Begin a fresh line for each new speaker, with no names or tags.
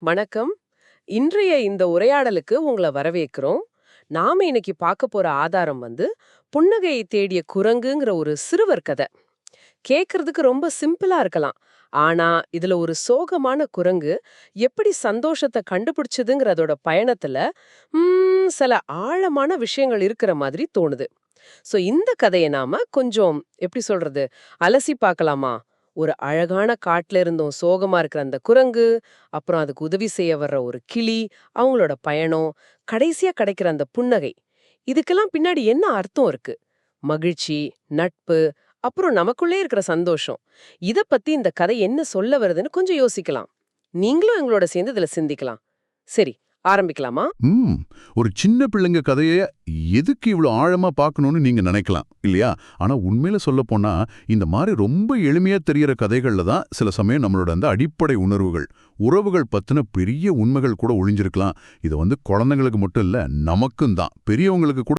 வணக்கம். இன்றைய இந்த உரையாடலுக்கு உங்கள வரவேற்கிறோம். நாம இன்னைக்கு பார்க்க போற ஆதாரம் புன்னகையை தேடிய குரங்குங்கிற ஒரு சிறுவர் கதை. கேட்கறதுக்கு ரொம்ப சிம்பிளா இருக்கலாம். ஆனா, இதுல ஒரு சோகமான குரங்கு எப்படி சந்தோஷத்த கண்டுபிடிச்சதுங்கிறதோட பயணத்துல, சில ஆழமான விஷயங்கள் இருக்கிற மாதிரி தோணுது. இந்த கதைய நாம கொஞ்சம் எப்படி சொல்றது? அலசி பார்க்கலாமா? ஒரு அழகான காட்டுல இருந்தும் சோகமா இருக்கிற அந்த குரங்கு, அப்புறம் அதுக்கு உதவி செய்ய வர்ற ஒரு கிளி, அவங்களோட பயணம், கடைசியா கிடைக்கிற அந்த புன்னகை. இதுக்கெல்லாம் பின்னாடி என்ன அர்த்தம் இருக்கு? மகிழ்ச்சி, நட்பு, அப்புறம் நமக்குள்ளே இருக்கிற சந்தோஷம். இத பத்தி இந்த கதை என்ன சொல்ல வருதுன்னு கொஞ்சம் யோசிக்கலாம். நீங்களும் எங்களோட சேர்ந்து இதுல சிந்திக்கலாம். சரி, ஆரம்பிக்கலாமா?
ம் ஒரு சின்ன பிள்ளைங்க கதைய எதுக்கு இவ்வளோ ஆழமா பார்க்கணும்னு நீங்க நினைக்கலாம் இல்லையா? ஆனா உண்மையில சொல்லப்போனா இந்த மாதிரி ரொம்ப எளிமையா தெரியற கதைகள்ல தான் சில சமயம் நம்மளோட அந்த அடிப்படை உணர்வுகள், உறவுகள் பத்தின பெரிய உண்மைகள் கூட ஒளிஞ்சிருக்கலாம். இது குழந்தைங்களுக்கு மட்டும் இல்ல, நமக்கும் தான், பெரியவங்களுக்கு கூட